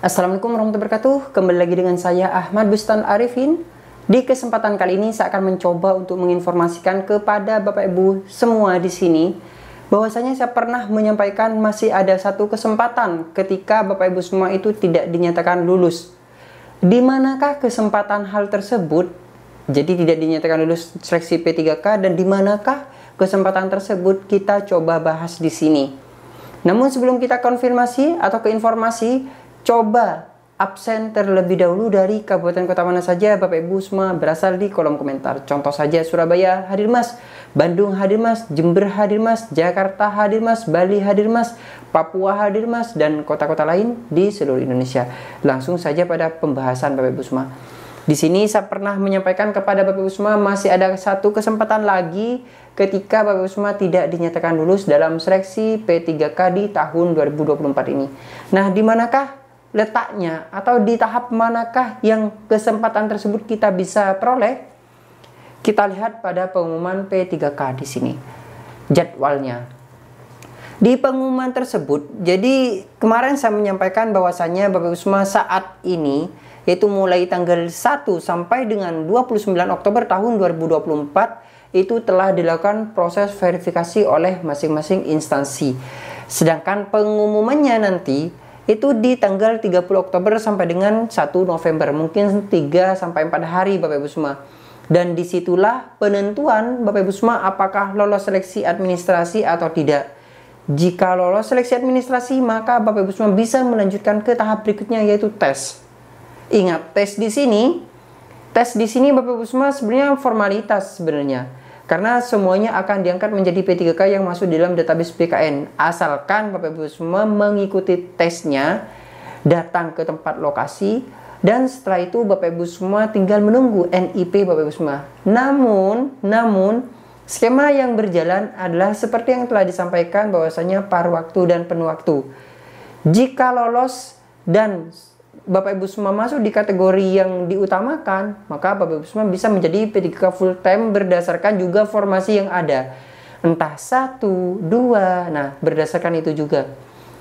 Assalamualaikum warahmatullahi wabarakatuh. Kembali lagi dengan saya Ahmad Bustan Arifin. Di kesempatan kali ini saya akan mencoba untuk menginformasikan kepada Bapak Ibu semua di sini bahwasanya saya pernah menyampaikan masih ada satu kesempatan ketika Bapak Ibu semua itu tidak dinyatakan lulus. Di manakah kesempatan hal tersebut? Jadi tidak dinyatakan lulus seleksi P3K, dan di manakah kesempatan tersebut kita coba bahas di sini. Namun sebelum kita konfirmasi atau ke informasi, coba absen terlebih dahulu dari kabupaten kota mana saja Bapak Ibu semua berasal di kolom komentar. Contoh saja Surabaya hadir Mas, Bandung hadir Mas, Jember hadir Mas, Jakarta hadir Mas, Bali hadir Mas, Papua hadir Mas, dan kota-kota lain di seluruh Indonesia. Langsung saja pada pembahasan Bapak Ibu semua. Di sini saya pernah menyampaikan kepada Bapak Ibu semua masih ada satu kesempatan lagi ketika Bapak Ibu semua tidak dinyatakan lulus dalam seleksi P3K di tahun 2024 ini. Nah, di manakah letaknya atau di tahap manakah yang kesempatan tersebut kita bisa peroleh? Kita lihat pada pengumuman P3K di sini. Jadwalnya. Di pengumuman tersebut, jadi kemarin saya menyampaikan bahwasannya Bapak Ibu semua saat ini, yaitu mulai tanggal 1 sampai dengan 29 Oktober tahun 2024, itu telah dilakukan proses verifikasi oleh masing-masing instansi. Sedangkan pengumumannya nanti itu di tanggal 30 Oktober sampai dengan 1 November, mungkin 3 sampai 4 hari Bapak Ibu semua. Dan disitulah penentuan Bapak Ibu semua apakah lolos seleksi administrasi atau tidak. Jika lolos seleksi administrasi, maka Bapak Ibu semua bisa melanjutkan ke tahap berikutnya, yaitu tes. Ingat, tes di sini Bapak Ibu semua sebenarnya formalitas sebenarnya. Karena semuanya akan diangkat menjadi P3K yang masuk di dalam database BKN. Asalkan Bapak Ibu semua mengikuti tesnya, datang ke tempat lokasi, dan setelah itu Bapak Ibu semua tinggal menunggu NIP Bapak Ibu semua. Namun, skema yang berjalan adalah seperti yang telah disampaikan bahwasanya paruh waktu dan penuh waktu. Jika lolos dan Bapak Ibu semua masuk di kategori yang diutamakan, maka Bapak Ibu semua bisa menjadi P3K full time berdasarkan juga formasi yang ada. Entah 1, 2, nah berdasarkan itu juga.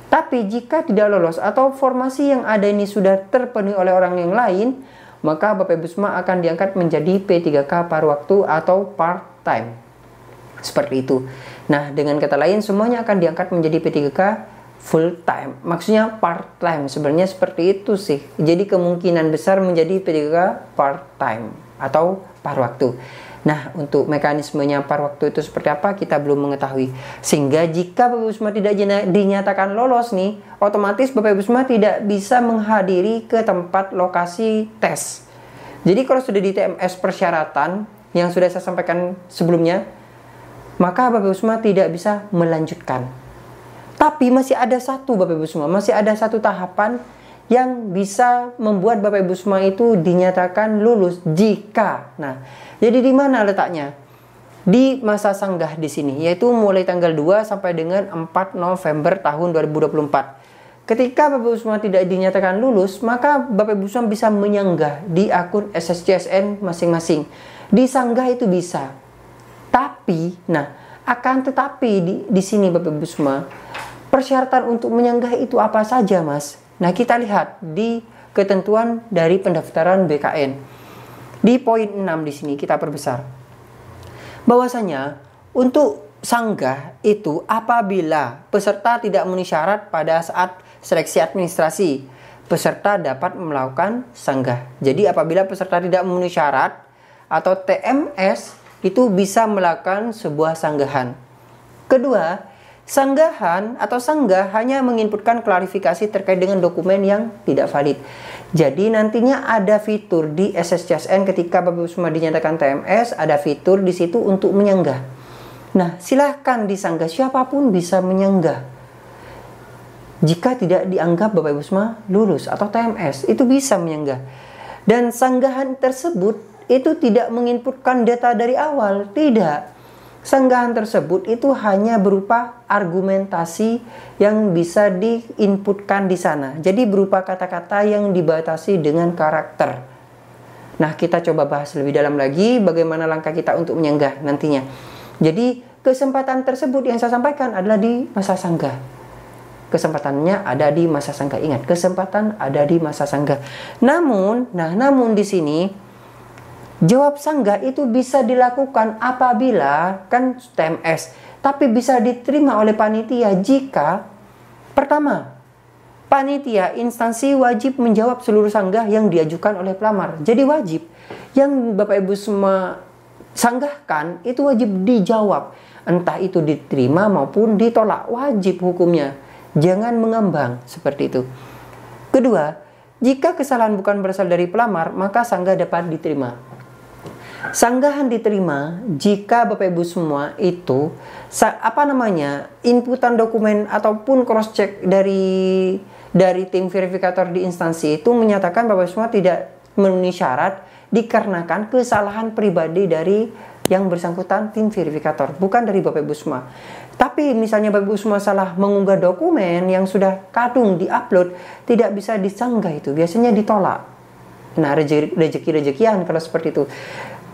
Tapi jika tidak lolos atau formasi yang ada ini sudah terpenuhi oleh orang yang lain, maka Bapak Ibu semua akan diangkat menjadi P3K paruh waktu atau part time. Seperti itu. Nah, dengan kata lain semuanya akan diangkat menjadi P3K full time, maksudnya part time. Sebenarnya seperti itu sih. Jadi kemungkinan besar menjadi P3K part time atau paruh waktu. Nah, untuk mekanismenya paruh waktu itu seperti apa kita belum mengetahui. Sehingga jika Bapak Ibu semua tidak dinyatakan lolos nih, otomatis Bapak Ibu semua tidak bisa menghadiri ke tempat lokasi tes. Jadi kalau sudah di TMS persyaratan yang sudah saya sampaikan sebelumnya, maka Bapak Ibu semua tidak bisa melanjutkan. Tapi masih ada satu Bapak Ibu semua, masih ada satu tahapan yang bisa membuat Bapak Ibu semua itu dinyatakan lulus jika. Nah, jadi di mana letaknya? Di masa sanggah di sini, yaitu mulai tanggal 2 sampai dengan 4 November tahun 2024. Ketika Bapak Ibu semua tidak dinyatakan lulus, maka Bapak Ibu semua bisa menyanggah di akun SSCSN masing-masing. Disanggah itu bisa. Tapi, akan tetapi di sini Bapak Ibu semua, persyaratan untuk menyanggah itu apa saja, Mas? Nah, kita lihat di ketentuan dari pendaftaran BKN. Di poin 6 di sini kita perbesar. Bahwasanya untuk sanggah itu apabila peserta tidak memenuhi syarat pada saat seleksi administrasi, peserta dapat melakukan sanggah. Jadi apabila peserta tidak memenuhi syarat atau TMS, itu bisa melakukan sebuah sanggahan. Kedua, sanggahan atau sanggah hanya menginputkan klarifikasi terkait dengan dokumen yang tidak valid. Jadi nantinya ada fitur di SSCSN ketika Bapak Ibu semua dinyatakan TMS, ada fitur di situ untuk menyanggah. Nah, silahkan disanggah, siapapun bisa menyanggah. Jika tidak dianggap Bapak Ibu semua lulus atau TMS, itu bisa menyanggah. Dan sanggahan tersebut itu tidak menginputkan data dari awal, tidak. Sanggahan tersebut itu hanya berupa argumentasi yang bisa diinputkan di sana. Jadi berupa kata-kata yang dibatasi dengan karakter. Nah, kita coba bahas lebih dalam lagi bagaimana langkah kita untuk menyanggah nantinya. Jadi kesempatan tersebut yang saya sampaikan adalah di masa sanggah. Kesempatannya ada di masa sanggah. Ingat, kesempatan ada di masa sanggah. Namun di sini jawab sanggah itu bisa dilakukan apabila kan TMS, tapi bisa diterima oleh panitia jika pertama, panitia instansi wajib menjawab seluruh sanggah yang diajukan oleh pelamar. Jadi wajib yang Bapak Ibu semua sanggahkan itu wajib dijawab, entah itu diterima maupun ditolak, wajib hukumnya. Jangan mengambang seperti itu. Kedua, jika kesalahan bukan berasal dari pelamar, maka sanggah dapat diterima. Sanggahan diterima jika Bapak Ibu semua itu inputan dokumen ataupun cross check dari tim verifikator di instansi itu menyatakan Bapak Ibu semua tidak memenuhi syarat dikarenakan kesalahan pribadi dari yang bersangkutan tim verifikator, bukan dari Bapak Ibu semua. Tapi misalnya Bapak Ibu semua salah mengunggah dokumen yang sudah kadung diupload, tidak bisa disanggah, itu biasanya ditolak. Nah, rezeki-rezekian kalau seperti itu.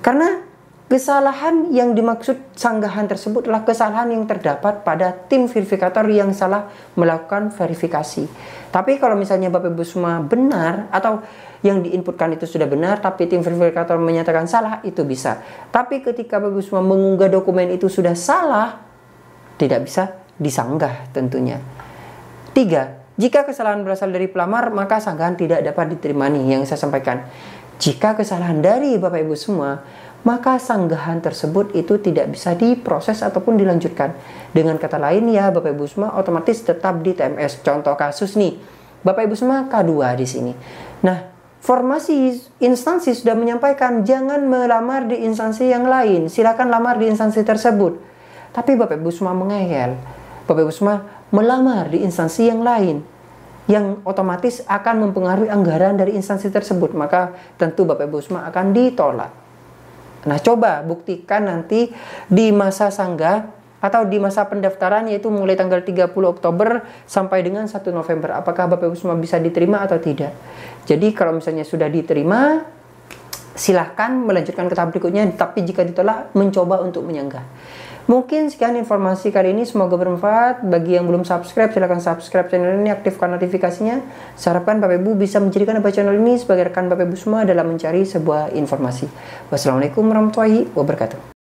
Karena kesalahan yang dimaksud sanggahan tersebut adalah kesalahan yang terdapat pada tim verifikator yang salah melakukan verifikasi. Tapi kalau misalnya Bapak Ibu semua benar atau yang diinputkan itu sudah benar tapi tim verifikator menyatakan salah, itu bisa. Tapi ketika Bapak Ibu semua mengunggah dokumen itu sudah salah, tidak bisa disanggah tentunya. 3. Jika kesalahan berasal dari pelamar, maka sanggahan tidak dapat diterima nih yang saya sampaikan. Jika kesalahan dari Bapak Ibu semua, maka sanggahan tersebut itu tidak bisa diproses ataupun dilanjutkan. Dengan kata lain ya Bapak Ibu semua otomatis tetap di TMS. Contoh kasus nih, Bapak Ibu semua K2 di sini. Nah, formasi instansi sudah menyampaikan jangan melamar di instansi yang lain, silakan lamar di instansi tersebut. Tapi Bapak Ibu semua mengeyel, Bapak Ibu semua melamar di instansi yang lain, yang otomatis akan mempengaruhi anggaran dari instansi tersebut, maka tentu Bapak Ibu semua akan ditolak. Nah, coba buktikan nanti di masa sanggah atau di masa pendaftaran, yaitu mulai tanggal 30 Oktober sampai dengan 1 November, apakah Bapak Ibu semua bisa diterima atau tidak. Jadi kalau misalnya sudah diterima, silahkan melanjutkan ke tahap berikutnya, tapi jika ditolak, mencoba untuk menyanggah. Mungkin sekian informasi kali ini, semoga bermanfaat. Bagi yang belum subscribe, silahkan subscribe channel ini, aktifkan notifikasinya. Saya harapkan Bapak Ibu bisa menjadikan channel ini sebagai rekan Bapak Ibu semua dalam mencari sebuah informasi. Wassalamualaikum warahmatullahi wabarakatuh.